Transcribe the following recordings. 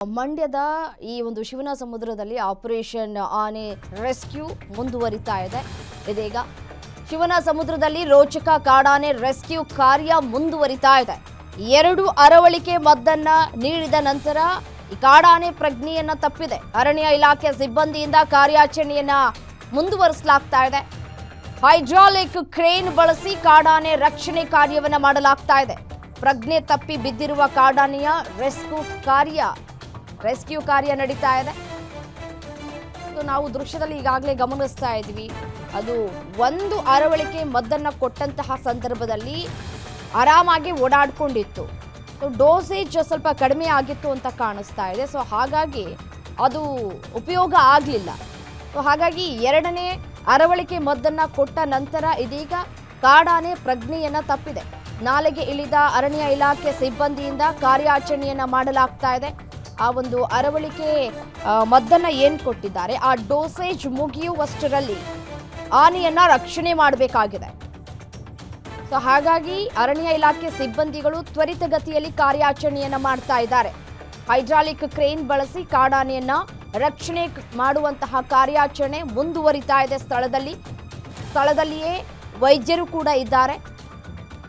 ಮಂಡ್ಯದ ಈ ಒಂದು ಶಿವನ ಸಮುದ್ರದಲ್ಲಿ ಆಪರೇಷನ್ ಆನೆ ರೆಸ್ಕ್ಯೂ ಮುಂದುವರಿತಾ ಇದೆ. ಇದೀಗ ಶಿವನ ಸಮುದ್ರದಲ್ಲಿ ರೋಚಕ ಕಾಡಾನೆ ರೆಸ್ಕ್ಯೂ ಕಾರ್ಯ ಮುಂದುವರಿತಾ ಇದೆ. 2 ಅರವಳಿಕೆ ಮದ್ದನ್ನ ನೀಡಿದ ನಂತರ ಈ ಕಾಡಾನೆ ಪ್ರಜ್ಞೆಯನ್ನ ತಪ್ಪಿದೆ. ಅರಣ್ಯ ಇಲಾಖೆ ಸಿಬ್ಬಂದಿಯಿಂದ ಕಾರ್ಯಾಚರಣೆಯನ್ನ ಮುಂದುವರಿಸಲಾಗ್ತಾ ಇದೆ. ಹೈಡ್ರಾಲಿಕ್ ಕ್ರೇನ್ ಬಳಸಿ ಕಾಡಾನೆ ರಕ್ಷಣೆ ಕಾರ್ಯವನ್ನ ಮಾಡಲಾಗ್ತಾ ಇದೆ. ಪ್ರಜ್ಞೆ ತಪ್ಪಿ ಬಿದ್ದಿರುವ ಕಾಡಾನೆಯ ರೆಸ್ಕ್ಯೂ ಕಾರ್ಯ ನಡೀತಾ ಇದೆ. ನಾವು ದೃಶ್ಯದಲ್ಲಿ ಈಗಾಗಲೇ ಗಮನಿಸ್ತಾ ಇದ್ವಿ. ಅದು ಒಂದು ಅರವಳಿಕೆ ಮದ್ದನ್ನ ಕೊಟ್ಟಂತಹ ಸಂದರ್ಭದಲ್ಲಿ ಆರಾಮಾಗಿ ಓಡಾಡ್ಕೊಂಡಿತ್ತು. ಡೋಸೇಜ್ ಸ್ವಲ್ಪ ಕಡಿಮೆ ಆಗಿತ್ತು ಅಂತ ಕಾಣಿಸ್ತಾ ಇದೆ. ಸೊ ಹಾಗಾಗಿ ಅದು ಉಪಯೋಗ ಆಗಲಿಲ್ಲ. ಸೊ ಹಾಗಾಗಿ 2ನೇ ಅರವಳಿಕೆ ಮದ್ದನ್ನ ಕೊಟ್ಟ ನಂತರ ಇದೀಗ ಕಾಡಾನೆ ಪ್ರಜ್ಞೆಯನ್ನ ತಪ್ಪಿದೆ. ನಾಲೆಗೆ ಇಳಿದ ಅರಣ್ಯ ಇಲಾಖೆ ಸಿಬ್ಬಂದಿಯಿಂದ ಕಾರ್ಯಾಚರಣೆಯನ್ನ ಮಾಡಲಾಗ್ತಾ ಇದೆ. ಆ ಒಂದು ಅರವಳಿಕೆ ಮದ್ದನ್ನ ಏನ್ ಕೊಟ್ಟಿದ್ದಾರೆ ಆ ಡೋಸೇಜ್ ಮುಗಿಯುವಷ್ಟರಲ್ಲಿ ಆನೆಯನ್ನ ರಕ್ಷಣೆ ಮಾಡಬೇಕಾಗಿದೆ. ಸೊ ಹಾಗಾಗಿ ಅರಣ್ಯ ಇಲಾಖೆ ಸಿಬ್ಬಂದಿಗಳು ತ್ವರಿತಗತಿಯಲ್ಲಿ ಕಾರ್ಯಾಚರಣೆಯನ್ನ ಮಾಡ್ತಾ ಇದ್ದಾರೆ. ಹೈಡ್ರಾಲಿಕ್ ಕ್ರೇನ್ ಬಳಸಿ ಕಾಡಾನೆಯನ್ನ ರಕ್ಷಣೆ ಮಾಡುವಂತಹ ಕಾರ್ಯಾಚರಣೆ ಮುಂದುವರಿತಾ ಇದೆ. ಸ್ಥಳದಲ್ಲಿಯೇ ವೈದ್ಯರು ಕೂಡ ಇದ್ದಾರೆ.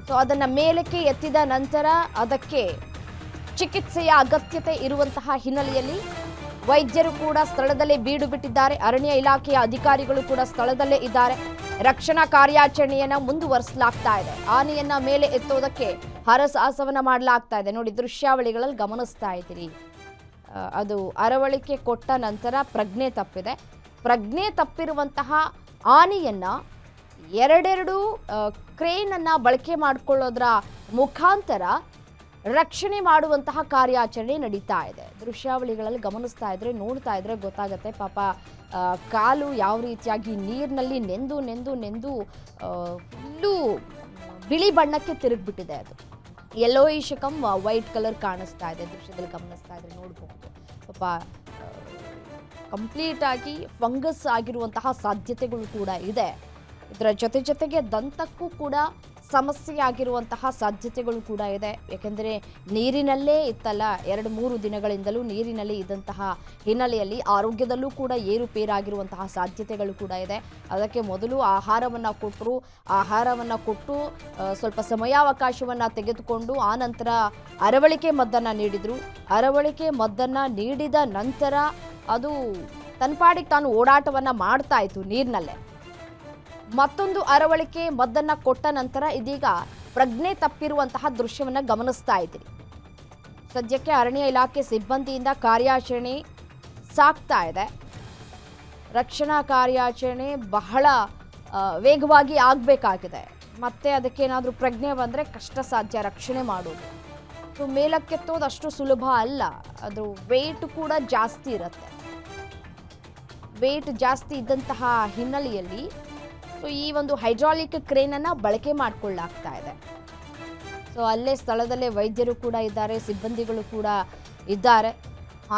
ಸೊ ಅದನ್ನ ಮೇಲಕ್ಕೆ ಎತ್ತಿದ ನಂತರ ಅದಕ್ಕೆ ಚಿಕಿತ್ಸೆಯ ಅಗತ್ಯತೆ ಇರುವಂತಹ ಹಿನ್ನೆಲೆಯಲ್ಲಿ ವೈದ್ಯರು ಕೂಡ ಸ್ಥಳದಲ್ಲೇ ಬೀಡು ಬಿಟ್ಟಿದ್ದಾರೆ. ಅರಣ್ಯ ಇಲಾಖೆಯ ಅಧಿಕಾರಿಗಳು ಕೂಡ ಸ್ಥಳದಲ್ಲೇ ಇದ್ದಾರೆ. ರಕ್ಷಣಾ ಕಾರ್ಯಾಚರಣೆಯನ್ನ ಮುಂದುವರಿಸಲಾಗ್ತಾ ಇದೆ. ಆನೆಯನ್ನ ಮೇಲೆ ಎತ್ತೋದಕ್ಕೆ ಹರಸಾಹಸವನ್ನ ಮಾಡಲಾಗ್ತಾ ಇದೆ. ನೋಡಿ, ದೃಶ್ಯಾವಳಿಗಳಲ್ಲಿ ಗಮನಿಸ್ತಾ ಇದ್ದೀರಿ. ಅದು ಅರವಳಿಕೆ ಕೊಟ್ಟ ನಂತರ ಪ್ರಜ್ಞೆ ತಪ್ಪಿದೆ. ಪ್ರಜ್ಞೆ ತಪ್ಪಿರುವಂತಹ ಆನೆಯನ್ನ 2 ಕ್ರೇನ್ ಅನ್ನ ಬಳಕೆ ಮಾಡಿಕೊಳ್ಳೋದ್ರ ಮುಖಾಂತರ ರಕ್ಷಣೆ ಮಾಡುವಂತಹ ಕಾರ್ಯಾಚರಣೆ ನಡೀತಾ ಇದೆ. ದೃಶ್ಯಾವಳಿಗಳಲ್ಲಿ ಗಮನಿಸ್ತಾ ಇದ್ರೆ ನೋಡ್ತಾ ಇದ್ರೆ ಗೊತ್ತಾಗುತ್ತೆ. ಪಾಪ ಕಾಲು ಯಾವ ರೀತಿಯಾಗಿ ನೀರಿನಲ್ಲಿ ನೆಂದು ಫುಲ್ಲು ಬಿಳಿ ಬಣ್ಣಕ್ಕೆ ತಿರುಗಿಬಿಟ್ಟಿದೆ. ಅದು ಯೆಲ್ಲೋಯಿಶ್ ಕಮ್ ವೈಟ್ ಕಲರ್ ಕಾಣಿಸ್ತಾ ಇದೆ. ದೃಶ್ಯದಲ್ಲಿ ಗಮನಿಸ್ತಾ ಇದ್ರೆ ನೋಡಬಹುದು. ಪಾಪ ಕಂಪ್ಲೀಟ್ ಆಗಿ ಫಂಗಸ್ ಆಗಿರುವಂತಹ ಸಾಧ್ಯತೆಗಳು ಕೂಡ ಇದೆ. ಇದರ ಜೊತೆಗೆ ದಂತಕ್ಕೂ ಕೂಡ ಸಮಸ್ಯೆ ಆಗಿರುವಂತಹ ಸಾಧ್ಯತೆಗಳು ಕೂಡ ಇದೆ. ಯಾಕೆಂದರೆ ನೀರಿನಲ್ಲೇ ಇತ್ತಲ್ಲ, 2-3 ದಿನಗಳಿಂದಲೂ ನೀರಿನಲ್ಲಿ ಇದ್ದಂತಹ ಹಿನ್ನೆಲೆಯಲ್ಲಿ ಆರೋಗ್ಯದಲ್ಲೂ ಕೂಡ ಏರುಪೇರಾಗಿರುವಂತಹ ಸಾಧ್ಯತೆಗಳು ಕೂಡ ಇದೆ. ಅದಕ್ಕೆ ಮೊದಲು ಆಹಾರವನ್ನು ಕೊಟ್ಟು ಸ್ವಲ್ಪ ಸಮಯಾವಕಾಶವನ್ನು ತೆಗೆದುಕೊಂಡು ಆ ನಂತರ ಅರವಳಿಕೆ ಮದ್ದನ್ನು ನೀಡಿದರು. ಅರವಳಿಕೆ ಮದ್ದನ್ನು ನೀಡಿದ ನಂತರ ಅದು ತನ್ನ ಪಾಡಿಗೆ ತಾನು ಓಡಾಟವನ್ನು ಮಾಡ್ತಾ ಇತ್ತು ನೀರಿನಲ್ಲೇ. ಮತ್ತೊಂದು ಅರವಳಿಕೆ ಮದ್ದನ್ನ ಕೊಟ್ಟ ನಂತರ ಇದೀಗ ಪ್ರಜ್ಞೆ ತಪ್ಪಿರುವಂತಹ ದೃಶ್ಯವನ್ನ ಗಮನಿಸ್ತಾ ಇದ್ದೀರಿ. ಸದ್ಯಕ್ಕೆ ಅರಣ್ಯ ಇಲಾಖೆ ಸಿಬ್ಬಂದಿಯಿಂದ ಕಾರ್ಯಾಚರಣೆ ಸಾಗ್ತಾ ಇದೆ. ರಕ್ಷಣಾ ಕಾರ್ಯಾಚರಣೆ ಬಹಳ ವೇಗವಾಗಿ ಆಗಬೇಕಾಗಿದೆ. ಮತ್ತೆ ಅದಕ್ಕೇನಾದರೂ ಪ್ರಜ್ಞೆ ಬಂದರೆ ಕಷ್ಟ ಸಾಧ್ಯ ರಕ್ಷಣೆ ಮಾಡೋದು. ಸೊ ಮೇಲಕ್ಕೆತ್ತೋದು ಅಷ್ಟು ಸುಲಭ ಅಲ್ಲ. ಅದು ವೇಟ್ ಕೂಡ ಜಾಸ್ತಿ ಇರುತ್ತೆ. ವೇಟ್ ಜಾಸ್ತಿ ಇದ್ದಂತಹ ಹಿನ್ನೆಲೆಯಲ್ಲಿ ಸೊ ಈ ಒಂದು ಹೈಡ್ರಾಲಿಕ್ ಕ್ರೇನನ್ನು ಬಳಕೆ ಮಾಡಿಕೊಳ್ಳಲಾಗ್ತಾ ಇದೆ. ಸೊ ಅಲ್ಲೇ ಸ್ಥಳದಲ್ಲೇ ವೈದ್ಯರು ಕೂಡ ಇದ್ದಾರೆ, ಸಿಬ್ಬಂದಿಗಳು ಕೂಡ ಇದ್ದಾರೆ.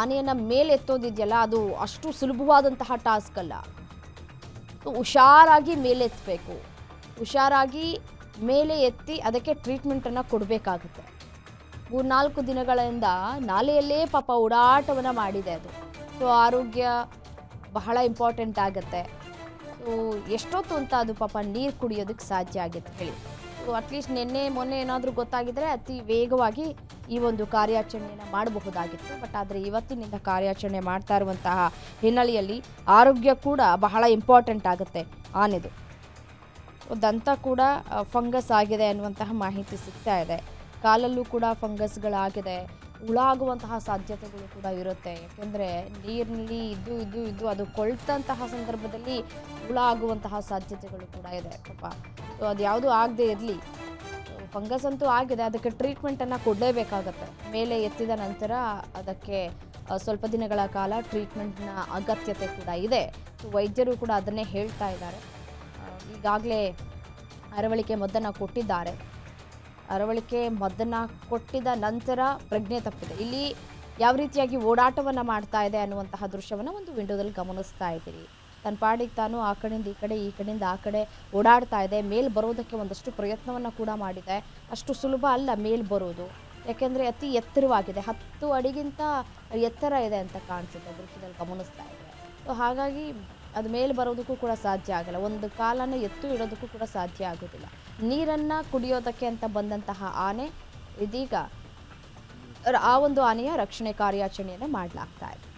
ಆನೆಯನ್ನು ಮೇಲೆ ಎತ್ತೋದಿದೆಯಲ್ಲ, ಅದು ಅಷ್ಟು ಸುಲಭವಾದಂತಹ ಟಾಸ್ಕ್ ಅಲ್ಲ. ಹುಷಾರಾಗಿ ಮೇಲೆತ್ತಬೇಕು. ಹುಷಾರಾಗಿ ಮೇಲೆ ಎತ್ತಿ ಅದಕ್ಕೆ ಟ್ರೀಟ್ಮೆಂಟನ್ನು ಕೊಡಬೇಕಾಗುತ್ತೆ. 3-4 ದಿನಗಳಿಂದ ನಾಲೆಯಲ್ಲೇ ಪಾಪ ಓಡಾಟವನ್ನು ಮಾಡಿದೆ ಅದು. ಸೊ ಆರೋಗ್ಯ ಬಹಳ ಇಂಪಾರ್ಟೆಂಟ್ ಆಗುತ್ತೆ. ಸೊ ಎಷ್ಟೊತ್ತು ಅಂತ ಅದು ಪಾಪ ನೀರು ಕುಡಿಯೋದಕ್ಕೆ ಸಾಧ್ಯ ಆಗುತ್ತೆ ಹೇಳಿ. ಸೊ ಅಟ್ಲೀಸ್ಟ್ ಮೊನ್ನೆ ಏನಾದರೂ ಗೊತ್ತಾಗಿದ್ರೆ ಅತಿ ವೇಗವಾಗಿ ಈ ಒಂದು ಕಾರ್ಯಾಚರಣೆಯನ್ನು ಮಾಡಬಹುದಾಗಿತ್ತು. ಬಟ್ ಆದರೆ ಇವತ್ತಿನಿಂದ ಕಾರ್ಯಾಚರಣೆ ಮಾಡ್ತಾ ಇರುವಂತಹ ಹಿನ್ನೆಲೆಯಲ್ಲಿ ಆರೋಗ್ಯ ಕೂಡ ಬಹಳ ಇಂಪಾರ್ಟೆಂಟ್ ಆಗುತ್ತೆ ಆನೆದು. ದಂತ ಕೂಡ ಫಂಗಸ್ ಆಗಿದೆ ಅನ್ನುವಂತಹ ಮಾಹಿತಿ ಸಿಗ್ತಾ ಇದೆ. ಕಾಲಲ್ಲೂ ಕೂಡ ಫಂಗಸ್ಗಳಾಗಿದೆ. ಹುಳ ಆಗುವಂತಹ ಸಾಧ್ಯತೆಗಳು ಕೂಡ ಇರುತ್ತೆ. ಯಾಕೆಂದರೆ ನೀರಿನಲ್ಲಿ ಇದ್ದು ಅದು ಕೊಳ್ತಂತಹ ಸಂದರ್ಭದಲ್ಲಿ ಹುಳ ಆಗುವಂತಹ ಸಾಧ್ಯತೆಗಳು ಕೂಡ ಇದೆ ಪಾಪ. ಸೊ ಅದು ಯಾವುದೂ ಆಗದೆ ಇರಲಿ. ಫಂಗಸ್ ಅಂತೂ ಆಗಿದೆ, ಅದಕ್ಕೆ ಟ್ರೀಟ್ಮೆಂಟನ್ನು ಕೊಡಲೇಬೇಕಾಗತ್ತೆ. ಮೇಲೆ ಎತ್ತಿದ ನಂತರ ಅದಕ್ಕೆ ಸ್ವಲ್ಪ ದಿನಗಳ ಕಾಲ ಟ್ರೀಟ್ಮೆಂಟ್ನ ಅಗತ್ಯತೆ ಕೂಡ ಇದೆ. ಸೊ ವೈದ್ಯರು ಕೂಡ ಅದನ್ನೇ ಹೇಳ್ತಾ ಇದ್ದಾರೆ. ಈಗಾಗಲೇ ಅರವಳಿಕೆ ಮದ್ದನ್ನು ಕೊಟ್ಟಿದ್ದಾರೆ. ಅರವಳಿಕೆ ಮದ್ದನ್ನು ಕೊಟ್ಟಿದ ನಂತರ ಪ್ರಜ್ಞೆ ತಪ್ಪಿದೆ. ಇಲ್ಲಿ ಯಾವ ರೀತಿಯಾಗಿ ಓಡಾಟವನ್ನು ಮಾಡ್ತಾ ಇದೆ ಅನ್ನುವಂತಹ ದೃಶ್ಯವನ್ನು ಒಂದು ವಿಂಡೋದಲ್ಲಿ ಗಮನಿಸ್ತಾ ಇದ್ದೀರಿ. ತನ್ನ ಪಾಡಿಗೆ ತಾನು ಆ ಕಡೆಯಿಂದ ಈ ಕಡೆಯಿಂದ ಆ ಕಡೆ ಓಡಾಡ್ತಾ ಇದೆ. ಮೇಲ್ ಬರೋದಕ್ಕೆ ಒಂದಷ್ಟು ಪ್ರಯತ್ನವನ್ನು ಕೂಡ ಮಾಡಿದೆ. ಅಷ್ಟು ಸುಲಭ ಅಲ್ಲ ಮೇಲ್ ಬರೋದು. ಯಾಕೆಂದರೆ ಅತಿ ಎತ್ತರವಾಗಿದೆ, 10 ಅಡಿಗಿಂತ ಎತ್ತರ ಇದೆ ಅಂತ ಕಾಣಿಸುತ್ತೆ ದೃಶ್ಯದಲ್ಲಿ ಗಮನಿಸ್ತಾ ಇದ್ರೆ. ಸೊ ಹಾಗಾಗಿ ಅದು ಮೇಲೆ ಬರೋದಕ್ಕೂ ಕೂಡ ಸಾಧ್ಯ ಆಗಲ್ಲ, ಒಂದು ಕಾಲನ್ನು ಎತ್ತು ಇಡೋದಕ್ಕೂ ಕೂಡ ಸಾಧ್ಯ ಆಗೋದಿಲ್ಲ. ನೀರನ್ನು ಕುಡಿಯೋದಕ್ಕೆ ಅಂತ ಬಂದಂತಹ ಆನೆ ಇದೀಗ ಆ ಒಂದು ಆನೆಯ ರಕ್ಷಣೆ ಕಾರ್ಯಾಚರಣೆಯನ್ನು ಮಾಡಲಾಗ್ತಾ ಇದೆ.